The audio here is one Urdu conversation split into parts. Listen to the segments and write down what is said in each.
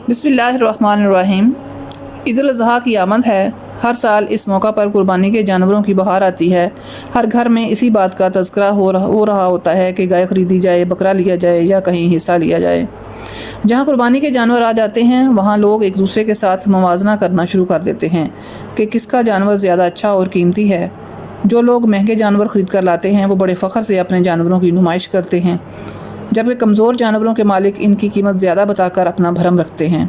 بسم اللہ الرحمن الرحیم۔ عید الاضحیٰ کی آمد ہے۔ ہر سال اس موقع پر قربانی کے جانوروں کی بہار آتی ہے۔ ہر گھر میں اسی بات کا تذکرہ ہو رہا ہوتا ہے کہ گائے خریدی جائے، بکرا لیا جائے یا کہیں حصہ لیا جائے۔ جہاں قربانی کے جانور آ جاتے ہیں وہاں لوگ ایک دوسرے کے ساتھ موازنہ کرنا شروع کر دیتے ہیں کہ کس کا جانور زیادہ اچھا اور قیمتی ہے۔ جو لوگ مہنگے جانور خرید کر لاتے ہیں وہ بڑے فخر سے اپنے جانوروں کی نمائش کرتے ہیں، جبکہ کمزور جانوروں کے مالک ان کی قیمت زیادہ بتا کر اپنا بھرم رکھتے ہیں۔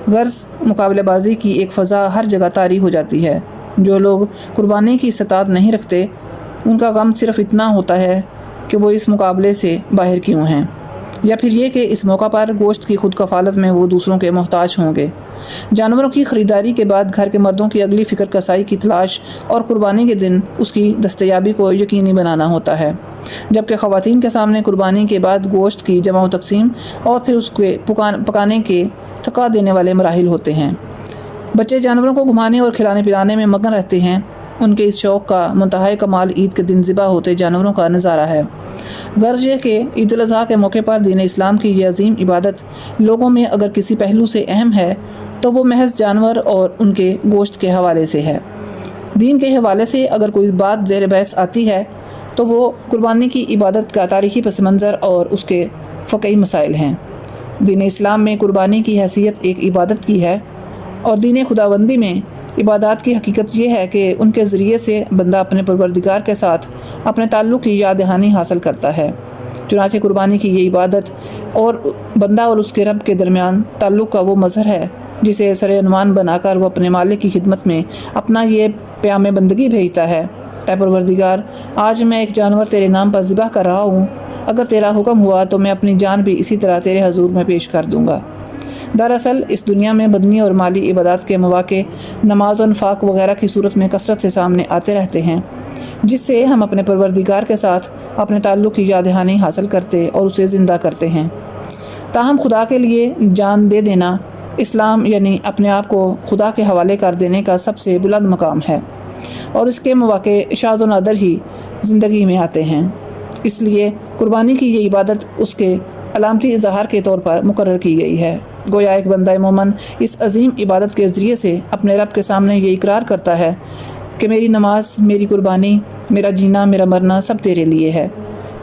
غرض مقابلہ بازی کی ایک فضا ہر جگہ طاری ہو جاتی ہے۔ جو لوگ قربانی کی استطاعت نہیں رکھتے ان کا غم صرف اتنا ہوتا ہے کہ وہ اس مقابلے سے باہر کیوں ہیں، یا پھر یہ کہ اس موقع پر گوشت کی خود کفالت میں وہ دوسروں کے محتاج ہوں گے۔ جانوروں کی خریداری کے بعد گھر کے مردوں کی اگلی فکر کسائی کی تلاش اور قربانی کے دن اس کی دستیابی کو یقینی بنانا ہوتا ہے، جبکہ خواتین کے سامنے قربانی کے بعد گوشت کی جمع و تقسیم اور پھر اس کے پکانے کے تھکا دینے والے مراحل ہوتے ہیں۔ بچے جانوروں کو گھمانے اور کھلانے پلانے میں مگن رہتے ہیں۔ ان کے اس شوق کا منتہائی کمال عید کے دن ذبح ہوتے جانوروں کا نظارہ ہے۔ غرض یہ کہ عید الاضحیٰ کے موقع پر دین اسلام کی یہ عظیم عبادت لوگوں میں اگر کسی پہلو سے اہم ہے تو وہ محض جانور اور ان کے گوشت کے حوالے سے ہے۔ دین کے حوالے سے اگر کوئی بات زیر بحث آتی ہے تو وہ قربانی کی عبادت کا تاریخی پس منظر اور اس کے فقہی مسائل ہیں۔ دین اسلام میں قربانی کی حیثیت ایک عبادت کی ہے، اور دین خداوندی میں عبادات کی حقیقت یہ ہے کہ ان کے ذریعے سے بندہ اپنے پروردگار کے ساتھ اپنے تعلق کی یاد دہانی حاصل کرتا ہے۔ چنانچہ قربانی کی یہ عبادت اور بندہ اور اس کے رب کے درمیان تعلق کا وہ مظہر ہے جسے سر عنوان بنا کر وہ اپنے مالک کی خدمت میں اپنا یہ پیام بندگی بھیجتا ہے: اے پروردگار، آج میں ایک جانور تیرے نام پر ذبح کر رہا ہوں۔ اگر تیرا حکم ہوا تو میں اپنی جان بھی اسی طرح تیرے حضور میں پیش کر دوں گا۔ دراصل اس دنیا میں بدنی اور مالی عبادات کے مواقع نماز و انفاق وغیرہ کی صورت میں کثرت سے سامنے آتے رہتے ہیں، جس سے ہم اپنے پروردگار کے ساتھ اپنے تعلق کی یاد دہانی حاصل کرتے اور اسے زندہ کرتے ہیں۔ تاہم خدا کے لیے جان دے دینا اسلام یعنی اپنے آپ کو خدا کے حوالے کر دینے کا سب سے بلند مقام ہے، اور اس کے مواقع شاذ و نادر ہی زندگی میں آتے ہیں۔ اس لیے قربانی کی یہ عبادت اس کے علامتی اظہار کے طور پر مقرر کی گئی ہے۔ گویا ایک بندہ مومن اس عظیم عبادت کے ذریعے سے اپنے رب کے سامنے یہ اقرار کرتا ہے کہ میری نماز، میری قربانی، میرا جینا، میرا مرنا سب تیرے لیے ہے۔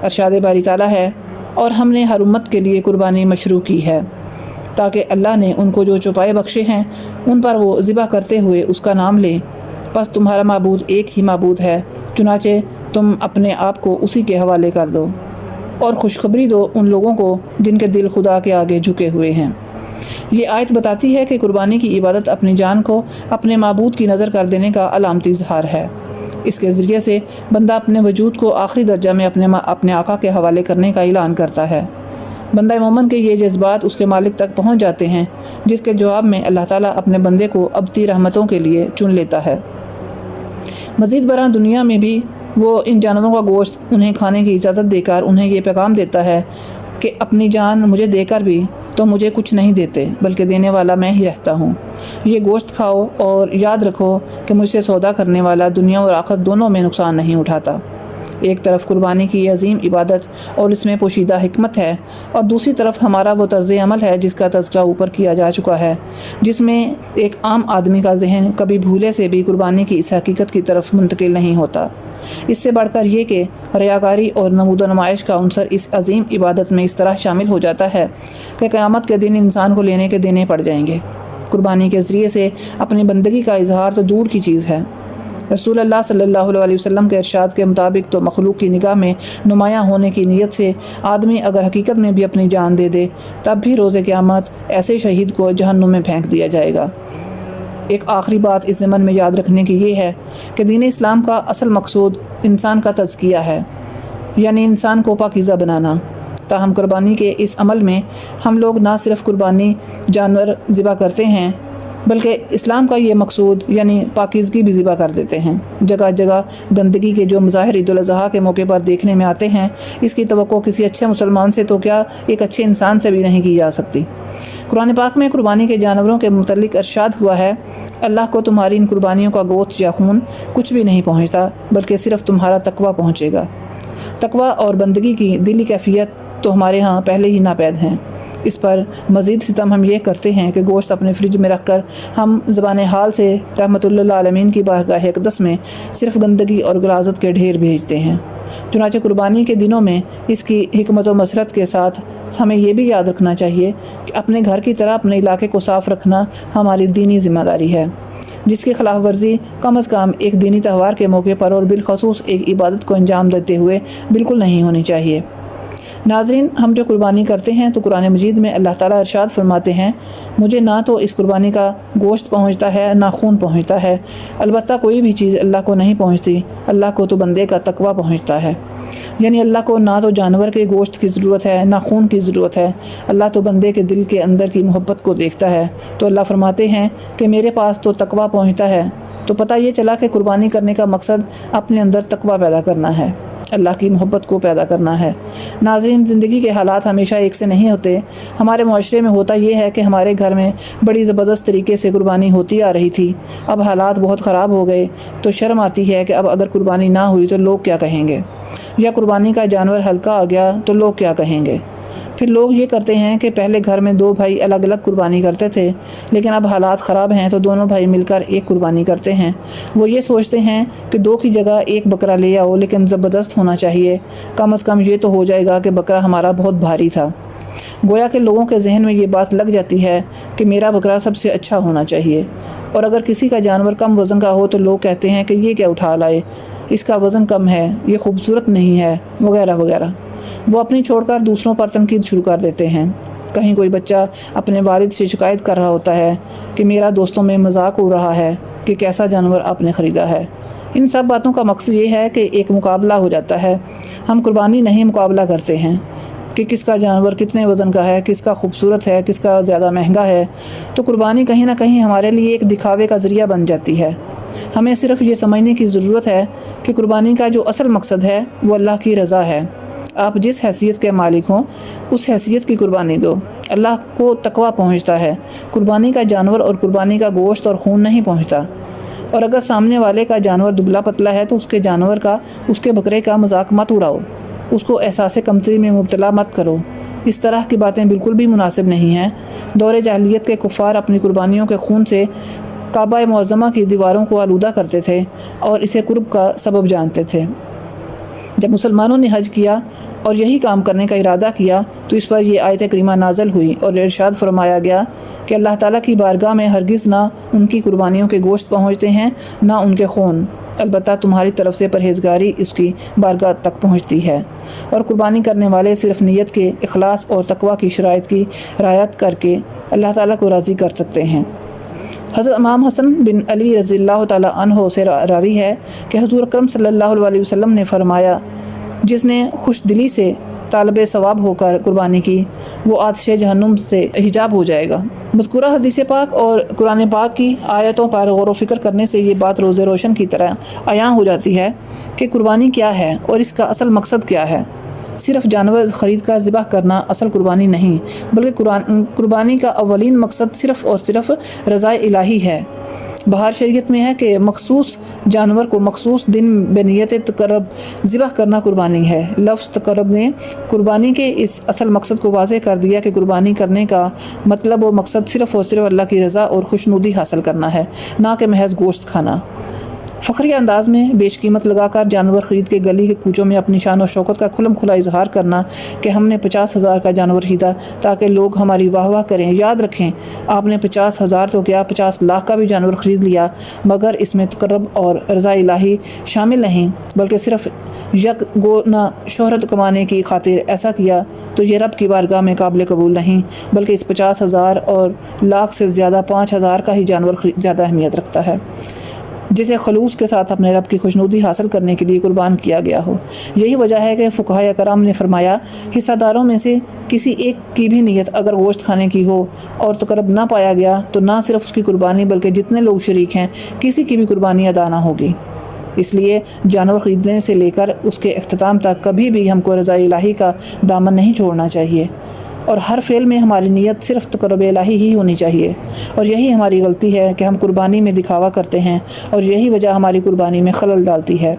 ارشاد باری تعالیٰ ہے: اور ہم نے ہر امت کے لیے قربانی مشروع کی ہے تاکہ اللہ نے ان کو جو چوپائے بخشے ہیں ان پر وہ ذبح کرتے ہوئے اس کا نام لیں۔ پس تمہارا معبود ایک ہی معبود ہے، چنانچہ تم اپنے آپ کو اسی کے حوالے کر دو اور خوشخبری دو ان لوگوں کو جن کے دل خدا کے آگے جھکے ہوئے ہیں۔ یہ آیت بتاتی ہے کہ قربانی کی عبادت اپنی جان کو اپنے معبود کی نظر کر دینے کا علامتی اظہار ہے۔ اس کے ذریعے سے بندہ اپنے وجود کو آخری درجہ میں اپنے آقا کے حوالے کرنے کا اعلان کرتا ہے۔ بندہ مومن کے یہ جذبات اس کے مالک تک پہنچ جاتے ہیں، جس کے جواب میں اللہ تعالیٰ اپنے بندے کو ابدی رحمتوں کے لیے چن لیتا ہے۔ مزید برآں دنیا میں بھی وہ ان جانوروں کا گوشت انہیں کھانے کی اجازت دے کر انہیں یہ پیغام دیتا ہے کہ اپنی جان مجھے دے کر بھی تو مجھے کچھ نہیں دیتے، بلکہ دینے والا میں ہی رہتا ہوں۔ یہ گوشت کھاؤ اور یاد رکھو کہ مجھ سے سودا کرنے والا دنیا اور آخرت دونوں میں نقصان نہیں اٹھاتا۔ ایک طرف قربانی کی یہ عظیم عبادت اور اس میں پوشیدہ حکمت ہے، اور دوسری طرف ہمارا وہ طرز عمل ہے جس کا تذکرہ اوپر کیا جا چکا ہے، جس میں ایک عام آدمی کا ذہن کبھی بھولے سے بھی قربانی کی اس حقیقت کی طرف منتقل نہیں ہوتا۔ اس سے بڑھ کر یہ کہ ریاکاری اور نمود و نمائش کا عنصر اس عظیم عبادت میں اس طرح شامل ہو جاتا ہے کہ قیامت کے دن انسان کو لینے کے دینے پڑ جائیں گے۔ قربانی کے ذریعے سے اپنی بندگی کا اظہار تو دور کی چیز ہے، رسول اللہ صلی اللہ علیہ وسلم کے ارشاد کے مطابق تو مخلوق کی نگاہ میں نمایاں ہونے کی نیت سے آدمی اگر حقیقت میں بھی اپنی جان دے دے تب بھی روز قیامت ایسے شہید کو جہنم میں پھینک دیا جائے گا۔ ایک آخری بات اس ضمن میں یاد رکھنے کی یہ ہے کہ دین اسلام کا اصل مقصود انسان کا تزکیہ ہے، یعنی انسان کو پاکیزہ بنانا۔ تاہم قربانی کے اس عمل میں ہم لوگ نہ صرف قربانی جانور ذبح کرتے ہیں بلکہ اسلام کا یہ مقصود یعنی پاکیزگی بھی ذبح کر دیتے ہیں۔ جگہ جگہ گندگی کے جو مظاہر عید الاضحیٰ کے موقع پر دیکھنے میں آتے ہیں، اس کی توقع کسی اچھے مسلمان سے تو کیا ایک اچھے انسان سے بھی نہیں کی جا سکتی۔ قرآن پاک میں قربانی کے جانوروں کے متعلق ارشاد ہوا ہے: اللہ کو تمہاری ان قربانیوں کا گوشت یا خون کچھ بھی نہیں پہنچتا، بلکہ صرف تمہارا تقویٰ پہنچے گا۔ تقویٰ اور بندگی کی دلی کیفیت تو ہمارے ہاں پہلے ہی ناپید ہیں۔ اس پر مزید ستم ہم یہ کرتے ہیں کہ گوشت اپنے فریج میں رکھ کر ہم زبان حال سے رحمت اللہ عالمین کی بارگاہ اقدس میں صرف گندگی اور غلاظت کے ڈھیر بھیجتے ہیں۔ چنانچہ قربانی کے دنوں میں اس کی حکمت و مسرت کے ساتھ ہمیں یہ بھی یاد رکھنا چاہیے کہ اپنے گھر کی طرح اپنے علاقے کو صاف رکھنا ہماری دینی ذمہ داری ہے، جس کی خلاف ورزی کم از کم ایک دینی تہوار کے موقع پر اور بالخصوص ایک عبادت کو انجام دیتے ہوئے بالکل نہیں ہونی چاہیے۔ ناظرین، ہم جو قربانی کرتے ہیں تو قرآن مجید میں اللہ تعالیٰ ارشاد فرماتے ہیں، مجھے نہ تو اس قربانی کا گوشت پہنچتا ہے نہ خون پہنچتا ہے، البتہ کوئی بھی چیز اللہ کو نہیں پہنچتی، اللہ کو تو بندے کا تقویٰ پہنچتا ہے۔ یعنی اللہ کو نہ تو جانور کے گوشت کی ضرورت ہے نہ خون کی ضرورت ہے، اللہ تو بندے کے دل کے اندر کی محبت کو دیکھتا ہے۔ تو اللہ فرماتے ہیں کہ میرے پاس تو تقویٰ پہنچتا ہے۔ تو پتہ یہ چلا کہ قربانی کرنے کا مقصد اپنے اندر تقویٰ پیدا کرنا ہے، اللہ کی محبت کو پیدا کرنا ہے۔ ناظرین، زندگی کے حالات ہمیشہ ایک سے نہیں ہوتے۔ ہمارے معاشرے میں ہوتا یہ ہے کہ ہمارے گھر میں بڑی زبردست طریقے سے قربانی ہوتی آ رہی تھی، اب حالات بہت خراب ہو گئے تو شرم آتی ہے کہ اب اگر قربانی نہ ہوئی تو لوگ کیا کہیں گے، یا قربانی کا جانور ہلکا آ گیا تو لوگ کیا کہیں گے۔ پھر لوگ یہ کرتے ہیں کہ پہلے گھر میں 2 بھائی الگ الگ قربانی کرتے تھے، لیکن اب حالات خراب ہیں تو دونوں بھائی مل کر ایک قربانی کرتے ہیں۔ وہ یہ سوچتے ہیں کہ 2 کی جگہ 1 بکرا لے آؤ، لیکن زبردست ہونا چاہیے، کم از کم یہ تو ہو جائے گا کہ بکرا ہمارا بہت بھاری تھا۔ گویا کہ لوگوں کے ذہن میں یہ بات لگ جاتی ہے کہ میرا بکرا سب سے اچھا ہونا چاہیے، اور اگر کسی کا جانور کم وزن کا ہو تو لوگ کہتے ہیں کہ یہ کیا اٹھا لائے، اس کا وزن کم ہے، یہ خوبصورت نہیں ہے، وغیرہ وغیرہ۔ وہ اپنی چھوڑ کر دوسروں پر تنقید شروع کر دیتے ہیں۔ کہیں کوئی بچہ اپنے والد سے شکایت کر رہا ہوتا ہے کہ میرا دوستوں میں مذاق اڑ رہا ہے کہ کیسا جانور آپ نے خریدا ہے۔ ان سب باتوں کا مقصد یہ ہے کہ ایک مقابلہ ہو جاتا ہے۔ ہم قربانی نہیں مقابلہ کرتے ہیں کہ کس کا جانور کتنے وزن کا ہے، کس کا خوبصورت ہے، کس کا زیادہ مہنگا ہے۔ تو قربانی کہیں نہ کہیں ہمارے لیے ایک دکھاوے کا ذریعہ بن جاتی ہے۔ ہمیں صرف یہ سمجھنے کی ضرورت ہے کہ قربانی کا جو اصل مقصد ہے وہ اللہ کی رضا ہے۔ آپ جس حیثیت کے مالک ہوں اس حیثیت کی قربانی دو، اللہ کو تقویٰ پہنچتا ہے، قربانی کا جانور اور قربانی کا گوشت اور خون نہیں پہنچتا۔ اور اگر سامنے والے کا جانور دبلا پتلا ہے تو اس کے جانور کا، اس کے بکرے کا مذاق مت اڑاؤ، اس کو احساس کمتری میں مبتلا مت کرو۔ اس طرح کی باتیں بالکل بھی مناسب نہیں ہیں۔ دور جاہلیت کے کفار اپنی قربانیوں کے خون سے کعبہ معظمہ کی دیواروں کو آلودہ کرتے تھے اور اسے قرب کا سبب جانتے تھے۔ جب مسلمانوں نے حج کیا اور یہی کام کرنے کا ارادہ کیا تو اس پر یہ آیت کریمہ نازل ہوئی اور ارشاد فرمایا گیا کہ اللہ تعالیٰ کی بارگاہ میں ہرگز نہ ان کی قربانیوں کے گوشت پہنچتے ہیں نہ ان کے خون، البتہ تمہاری طرف سے پرہیزگاری اس کی بارگاہ تک پہنچتی ہے، اور قربانی کرنے والے صرف نیت کے اخلاص اور تقویٰ کی شرائط کی رعایت کر کے اللہ تعالیٰ کو راضی کر سکتے ہیں۔ حضرت امام حسن بن علی رضی اللہ تعالیٰ عنہ سے راوی ہے کہ حضور اکرم صلی اللہ علیہ وسلم نے فرمایا، جس نے خوش دلی سے طالب ثواب ہو کر قربانی کی وہ آتش جہنم سے حجاب ہو جائے گا۔ مذکورہ حدیث پاک اور قرآن پاک کی آیتوں پر غور و فکر کرنے سے یہ بات روز روشن کی طرح عیاں ہو جاتی ہے کہ قربانی کیا ہے اور اس کا اصل مقصد کیا ہے۔ صرف جانور خرید کر ذبح کرنا اصل قربانی نہیں، بلکہ قربانی کا اولین مقصد صرف اور صرف رضا الہی ہے۔ بہار شریعت میں ہے کہ مخصوص جانور کو مخصوص دن بنیت تقرب ذبح کرنا قربانی ہے۔ لفظ تقرب نے قربانی کے اس اصل مقصد کو واضح کر دیا کہ قربانی کرنے کا مطلب و مقصد صرف اور صرف اللہ کی رضا اور خوشنودی حاصل کرنا ہے، نہ کہ محض گوشت کھانا۔ فخریہ انداز میں بیش قیمت لگا کر جانور خرید کے گلی کے کوچوں میں اپنی شان و شوکت کا کھلم کھلا اظہار کرنا کہ ہم نے 50,000 کا جانور خریدا تاکہ لوگ ہماری واہ واہ کریں۔ یاد رکھیں، آپ نے 50,000 تو کیا 50 لاکھ کا بھی جانور خرید لیا، مگر اس میں تقرب اور رضا الہی شامل نہیں، بلکہ صرف یک گونا شہرت کمانے کی خاطر ایسا کیا تو یہ رب کی بارگاہ میں قابل قبول نہیں، بلکہ اس 50,000 اور لاکھ سے زیادہ 5,000 کا ہی جانور زیادہ اہمیت رکھتا ہے، جسے خلوص کے ساتھ اپنے رب کی خوشنودی حاصل کرنے کے لیے قربان کیا گیا ہو۔ یہی وجہ ہے کہ فقہاء کرام نے فرمایا، حصہ داروں میں سے کسی ایک کی بھی نیت اگر گوشت کھانے کی ہو اور تقرب نہ پایا گیا تو نہ صرف اس کی قربانی بلکہ جتنے لوگ شریک ہیں کسی کی بھی قربانی ادا نہ ہوگی۔ اس لیے جانور خریدنے سے لے کر اس کے اختتام تک کبھی بھی ہم کو رضا الہی کا دامن نہیں چھوڑنا چاہیے، اور ہر فعل میں ہماری نیت صرف تقرب الہی ہی ہونی چاہیے۔ اور یہی ہماری غلطی ہے کہ ہم قربانی میں دکھاوا کرتے ہیں، اور یہی وجہ ہماری قربانی میں خلل ڈالتی ہے۔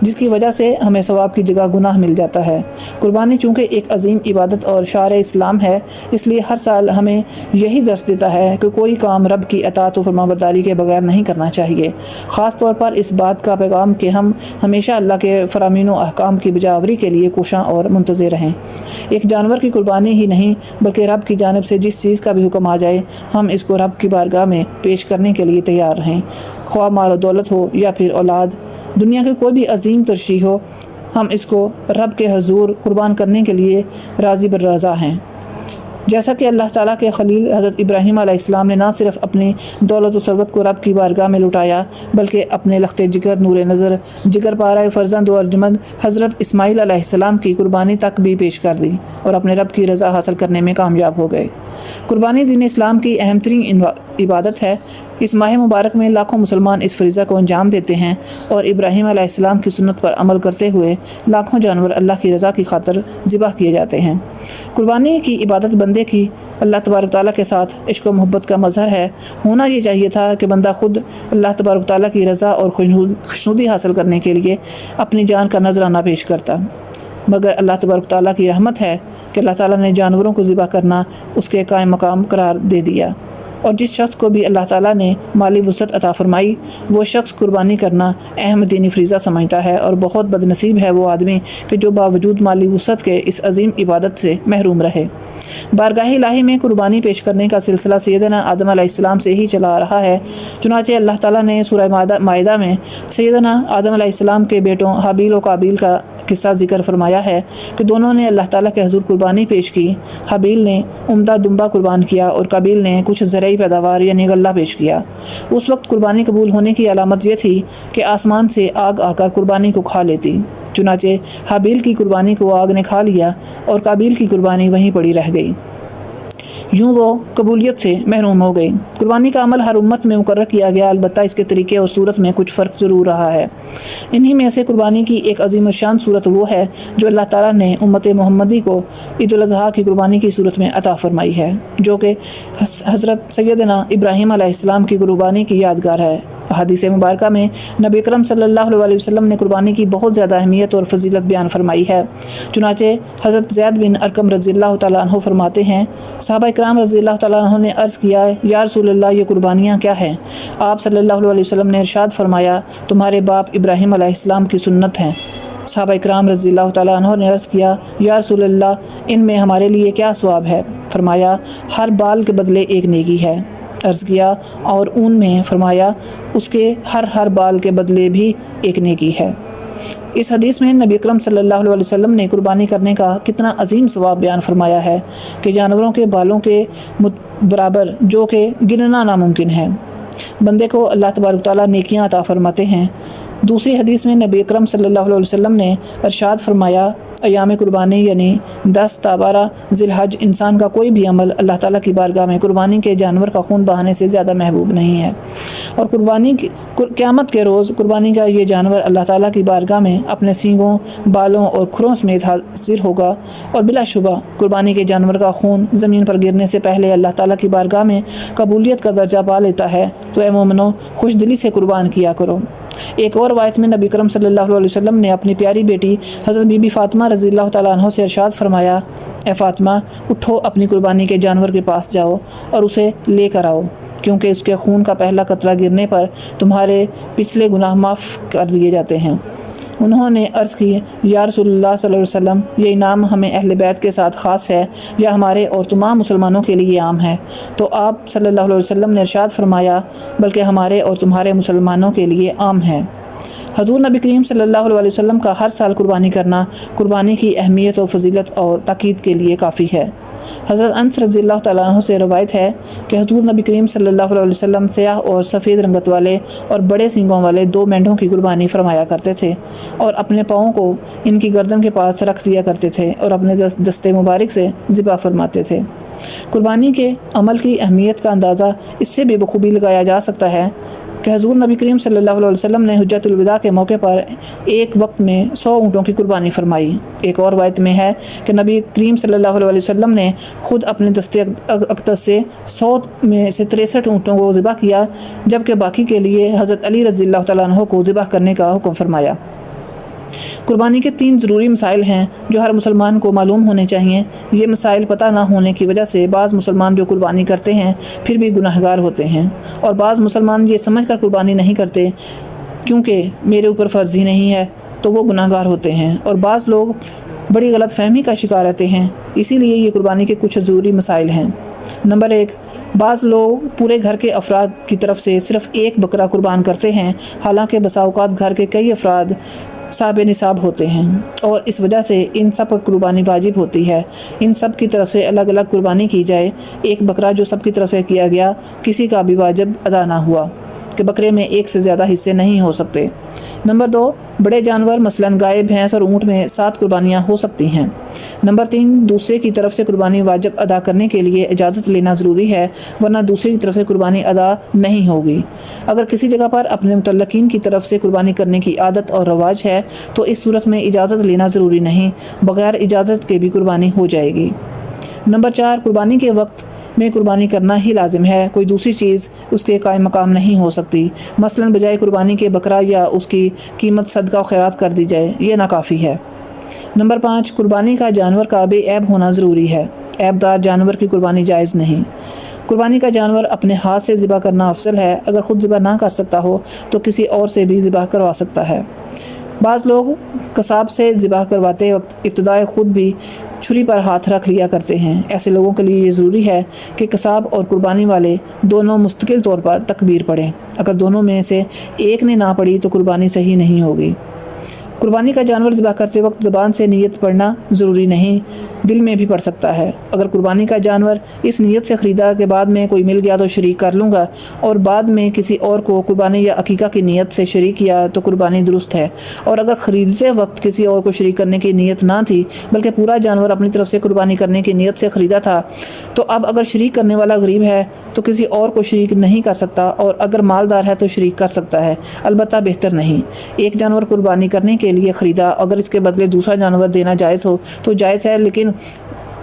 جس کی وجہ سے ہمیں ثواب کی جگہ گناہ مل جاتا ہے۔ قربانی چونکہ ایک عظیم عبادت اور شعائر اسلام ہے، اس لیے ہر سال ہمیں یہی درس دیتا ہے کہ کوئی کام رب کی اطاعت و فرمانبرداری کے بغیر نہیں کرنا چاہیے، خاص طور پر اس بات کا پیغام کہ ہم ہمیشہ اللہ کے فرامین و احکام کی بجاوری کے لیے کوشاں اور منتظر رہیں۔ ایک جانور کی قربانی ہی نہیں بلکہ رب کی جانب سے جس چیز کا بھی حکم آ جائے ہم اس کو رب کی بارگاہ میں پیش کرنے کے لیے تیار رہیں، خواہ مال و دولت ہو یا پھر اولاد، دنیا کی کوئی بھی عظیم ترجیح ہو، ہم اس کو رب کے حضور قربان کرنے کے لیے راضی بالرضا ہیں۔ جیسا کہ اللہ تعالیٰ کے خلیل حضرت ابراہیم علیہ السلام نے نہ صرف اپنی دولت و ثروت کو رب کی بارگاہ میں لٹایا بلکہ اپنے لخت جگر، نور نظر، جگر پارہ فرزند و ارجمند حضرت اسماعیل علیہ السلام کی قربانی تک بھی پیش کر دی اور اپنے رب کی رضا حاصل کرنے میں کامیاب ہو گئے۔ قربانی دین اسلام کی اہم ترین عبادت ہے۔ اس ماہ مبارک میں لاکھوں مسلمان اس فریضہ کو انجام دیتے ہیں اور ابراہیم علیہ السلام کی سنت پر عمل کرتے ہوئے لاکھوں جانور اللہ کی رضا کی خاطر ذبح کیے جاتے ہیں۔ قربانی کی عبادت بندے کی اللہ تبارک تعالیٰ کے ساتھ عشق و محبت کا مظہر ہے۔ ہونا یہ چاہیے تھا کہ بندہ خود اللہ تبارک تعالیٰ کی رضا اور خوشنودی حاصل کرنے کے لیے اپنی جان کا نذرانہ پیش کرتا، مگر اللہ تبارک تعالیٰ کی رحمت ہے کہ اللہ تعالیٰ نے جانوروں کو ذبح کرنا اس کے قائم مقام قرار دے دیا، اور جس شخص کو بھی اللہ تعالیٰ نے مالی وسعت عطا فرمائی وہ شخص قربانی کرنا اہم دینی فریضہ سمجھتا ہے، اور بہت بد نصیب ہے وہ آدمی کہ جو باوجود مالی وسعت کے اس عظیم عبادت سے محروم رہے۔ بارگاہ الہی میں قربانی پیش کرنے کا سلسلہ سیدنا آدم علیہ السلام سے ہی چلا آ رہا ہے، چنانچہ اللہ تعالیٰ نے سورہ مائدہ میں سیدنا آدم علیہ السلام کے بیٹوں حابیل و قابیل کا قصہ ذکر فرمایا ہے کہ دونوں نے اللہ تعالیٰ کے حضور قربانی پیش کی۔ حابیل نے عمدہ دمبا قربان کیا اور قابیل نے کچھ زرعی پیداوار یعنی غلہ پیش کیا۔ اس وقت قربانی قبول ہونے کی علامت یہ تھی کہ آسمان سے آگ آ کر قربانی کو کھا لیتی، چنانچہ حابیل کی قربانی کو آگ نے کھا لیا اور قابیل کی قربانی وہیں پڑی رہ گئی، یوں وہ قبولیت سے محروم ہو گئی۔ قربانی کا عمل ہر امت میں مقرر کیا گیا، البتہ اس کے طریقے اور صورت میں کچھ فرق ضرور رہا ہے۔ انہی میں سے قربانی کی ایک عظیم الشان صورت وہ ہے جو اللہ تعالیٰ نے امت محمدی کو عید الاضحیٰ کی قربانی کی صورت میں عطا فرمائی ہے، جو کہ حضرت سیدنا ابراہیم علیہ السلام کی قربانی کی یادگار ہے۔ حدیث مبارکہ میں نبی اکرم صلی اللہ علیہ وسلم نے قربانی کی بہت زیادہ اہمیت اور فضیلت بیان فرمائی ہے، چنانچہ حضرت زید بن ارقم رضی اللہ تعالیٰ عنہ فرماتے ہیں، صحابہ اکرام رضی اللہ تعالیٰ عنہ نے عرض کیا، یا رسول اللہ یہ قربانیاں کیا ہیں؟ آپ صلی اللہ علیہ وسلم نے ارشاد فرمایا، تمہارے باپ ابراہیم علیہ السلام کی سنت ہیں۔ صحابہ اکرام رضی اللہ تعالیٰ عنہ نے عرض کیا، یا رسول اللہ ان میں ہمارے لیے کیا ثواب ہے؟ فرمایا، ہر بال کے بدلے ایک نیکی ہے۔ عرض کیا، اور اون میں؟ فرمایا، اس کے ہر بال کے بدلے بھی ایک نیکی ہے۔ اس حدیث میں نبی اکرم صلی اللہ علیہ وسلم نے قربانی کرنے کا کتنا عظیم ثواب بیان فرمایا ہے کہ جانوروں کے بالوں کے برابر، جو کہ گننا ناممکن ہے، بندے کو اللہ تبارک تعالیٰ نیکیاں عطا فرماتے ہیں۔ دوسری حدیث میں نبی اکرم صلی اللہ علیہ وسلم نے ارشاد فرمایا، ایام قربانی یعنی 10 تا 12 ذی الحج انسان کا کوئی بھی عمل اللہ تعالیٰ کی بارگاہ میں قربانی کے جانور کا خون بہانے سے زیادہ محبوب نہیں ہے، اور قیامت کے روز قربانی کا یہ جانور اللہ تعالیٰ کی بارگاہ میں اپنے سینگوں، بالوں اور کھروں سمیت حاضر ہوگا، اور بلا شبہ قربانی کے جانور کا خون زمین پر گرنے سے پہلے اللہ تعالیٰ کی بارگاہ میں قبولیت کا درجہ پا لیتا ہے، تو اے مومنو خوش دلی سے قربان کیا کرو۔ ایک اور روایت میں نبی کرم صلی اللہ علیہ وسلم نے اپنی پیاری بیٹی حضرت بی بی فاطمہ رضی اللہ تعالیٰ عنہ سے ارشاد فرمایا، اے فاطمہ اٹھو، اپنی قربانی کے جانور کے پاس جاؤ اور اسے لے کر آؤ، کیونکہ اس کے خون کا پہلا قطرہ گرنے پر تمہارے پچھلے گناہ معاف کر دیے جاتے ہیں۔ انہوں نے عرض کی، یا رسول اللہ صلی اللہ علیہ وسلم یہ انعام ہمیں اہل بیت کے ساتھ خاص ہے یا ہمارے اور تمام مسلمانوں کے لیے عام ہے؟ تو آپ صلی اللہ علیہ وسلم نے ارشاد فرمایا، بلکہ ہمارے اور تمہارے مسلمانوں کے لیے عام ہے۔ حضور نبی کریم صلی اللہ علیہ وسلم کا ہر سال قربانی کرنا قربانی کی اہمیت و فضیلت اور تاکید کے لیے کافی ہے۔ حضرت انس رضی اللہ تعالیٰ عنہ سے روایت ہے کہ حضور نبی کریم صلی اللہ علیہ وسلم سیاہ اور سفید رنگت والے اور بڑے سینگوں والے 2 مینڈھوں کی قربانی فرمایا کرتے تھے، اور اپنے پاؤں کو ان کی گردن کے پاس رکھ دیا کرتے تھے اور اپنے دستے مبارک سے ذبح فرماتے تھے۔ قربانی کے عمل کی اہمیت کا اندازہ اس سے بھی بخوبی لگایا جا سکتا ہے کہ حضور نبی کریم صلی اللہ علیہ وسلم نے حجۃ الوداع کے موقع پر ایک وقت میں 100 اونٹوں کی قربانی فرمائی۔ ایک اور روایت میں ہے کہ نبی کریم صلی اللہ علیہ وسلم نے خود اپنے دستے اقدس سے 100 میں سے 63 اونٹوں کو ذبح کیا، جبکہ باقی کے لیے حضرت علی رضی اللہ تعالیٰ عنہ کو ذبح کرنے کا حکم فرمایا۔ قربانی کے 3 ضروری مسائل ہیں جو ہر مسلمان کو معلوم ہونے چاہیے۔ یہ مسائل پتہ نہ ہونے کی وجہ سے بعض مسلمان جو قربانی کرتے ہیں پھر بھی گناہگار ہوتے ہیں، اور بعض مسلمان یہ سمجھ کر قربانی نہیں کرتے کیونکہ میرے اوپر فرض ہی نہیں ہے تو وہ گناہگار ہوتے ہیں، اور بعض لوگ بڑی غلط فہمی کا شکار رہتے ہیں۔ اسی لیے یہ قربانی کے کچھ ضروری مسائل ہیں۔ نمبر 1، بعض لوگ پورے گھر کے افراد کی طرف سے صرف ایک بکرا قربان کرتے ہیں، حالانکہ بسا اوقات گھر کے کئی افراد صاحب نصاب ہوتے ہیں اور اس وجہ سے ان سب پر قربانی واجب ہوتی ہے۔ ان سب کی طرف سے الگ الگ قربانی کی جائے۔ ایک بکرا جو سب کی طرف سے کیا گیا کسی کا بھی واجب ادا نہ ہوا کہ بکرے میں ایک سے زیادہ حصے نہیں ہو سکتے۔ نمبر 2، بڑے جانور مثلاً گائے، بھینس اور اونٹ میں 7 قربانیاں ہو سکتی ہیں۔ نمبر 3، دوسرے کی طرف سے قربانی واجب ادا کرنے کے لیے اجازت لینا ضروری ہے، ورنہ دوسرے کی طرف سے قربانی ادا نہیں ہوگی۔ اگر کسی جگہ پر اپنے متعلقین کی طرف سے قربانی کرنے کی عادت اور رواج ہے تو اس صورت میں اجازت لینا ضروری نہیں، بغیر اجازت کے بھی قربانی ہو جائے گی۔ نمبر 4، قربانی کے وقت میں قربانی کرنا ہی لازم ہے، کوئی دوسری چیز اس کے قائم مقام نہیں ہو سکتی۔ مثلاً بجائے قربانی کے بکرا یا اس کی قیمت صدقہ و خیرات کر دی جائے، یہ ناکافی ہے۔ نمبر 5، قربانی کا جانور کا بے عیب ہونا ضروری ہے، عیب دار جانور کی قربانی جائز نہیں۔ قربانی کا جانور اپنے ہاتھ سے ذبح کرنا افضل ہے، اگر خود ذبح نہ کر سکتا ہو تو کسی اور سے بھی ذبح کروا سکتا ہے۔ بعض لوگ قصاب سے ذبح کرواتے وقت ابتدائے خود بھی چھری پر ہاتھ رکھ لیا کرتے ہیں۔ ایسے لوگوں کے لیے یہ ضروری ہے کہ قصاب اور قربانی والے دونوں مستقل طور پر تکبیر پڑھیں۔ اگر دونوں میں سے ایک نے نہ پڑھی تو قربانی صحیح نہیں ہوگی۔ قربانی کا جانور ذبح کرتے وقت زبان سے نیت پڑھنا ضروری نہیں، دل میں بھی پڑھ سکتا ہے۔ اگر قربانی کا جانور اس نیت سے خریدا کہ بعد میں کوئی مل گیا تو شریک کر لوں گا، اور بعد میں کسی اور کو قربانی یا عقیقہ کی نیت سے شریک کیا تو قربانی درست ہے، اور اگر خریدتے وقت کسی اور کو شریک کرنے کی نیت نہ تھی بلکہ پورا جانور اپنی طرف سے قربانی کرنے کی نیت سے خریدا تھا تو اب اگر شریک کرنے والا غریب ہے تو کسی اور کو شریک نہیں کر سکتا، اور اگر مالدار ہے تو شریک کر سکتا ہے، البتہ بہتر نہیں۔ ایک جانور قربانی کرنے کے لیے خریدا، اگر اس کے بدلے دوسرا جانور دینا جائز ہو تو جائز ہے، لیکن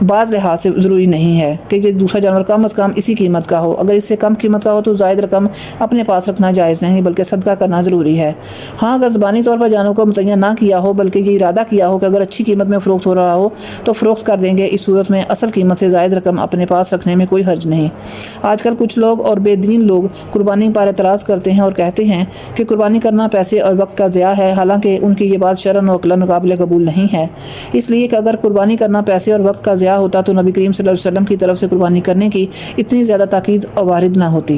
بعض لحاظ سے ضروری نہیں ہے کہ یہ دوسرا جانور کم از کم اسی قیمت کا ہو۔ اگر اس سے کم قیمت کا ہو تو زائد رقم اپنے پاس رکھنا جائز نہیں بلکہ صدقہ کرنا ضروری ہے۔ ہاں، اگر زبانی طور پر جانور کو متعین نہ کیا ہو بلکہ یہ ارادہ کیا ہو کہ اگر اچھی قیمت میں فروخت ہو رہا ہو تو فروخت کر دیں گے، اس صورت میں اصل قیمت سے زائد رقم اپنے پاس رکھنے میں کوئی حرج نہیں۔ آج کل کچھ لوگ اور بے دین لوگ قربانی پر اعتراض کرتے ہیں اور کہتے ہیں کہ قربانی کرنا پیسے اور وقت کا ضیاع ہے، حالانکہ ان کی یہ بات شرعاً و عقلاً قابل قبول نہیں ہے، اس لیے کہ اگر قربانی کرنا پیسے اور وقت کا ضیاع ہوتا تو نبی کریم صلی اللہ علیہ وسلم کی طرف سے قربانی کرنے کی اتنی زیادہ تاکید وارد نہ ہوتی۔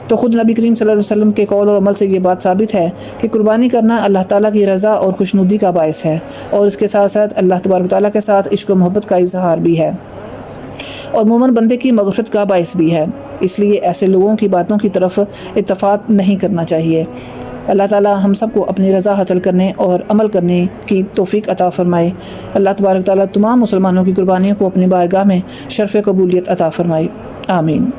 تو خود نبی کریم صلی اللہ علیہ وسلم کے قول اور عمل سے یہ بات ثابت ہے کہ قربانی کرنا اللہ تعالیٰ کی رضا اور خوشنودی کا باعث ہے، اور اس کے ساتھ ساتھ اللہ تبارک و تعالیٰ کے ساتھ عشق و محبت کا اظہار بھی ہے اور مومن بندے کی مغفرت کا باعث بھی ہے۔ اس لیے ایسے لوگوں کی باتوں کی طرف اتفاق نہیں کرنا چاہیے۔ اللہ تعالیٰ ہم سب کو اپنی رضا حاصل کرنے اور عمل کرنے کی توفیق عطا فرمائے۔ اللہ تبارک و تعالیٰ تمام مسلمانوں کی قربانیوں کو اپنی بارگاہ میں شرف قبولیت عطا فرمائے۔ آمین۔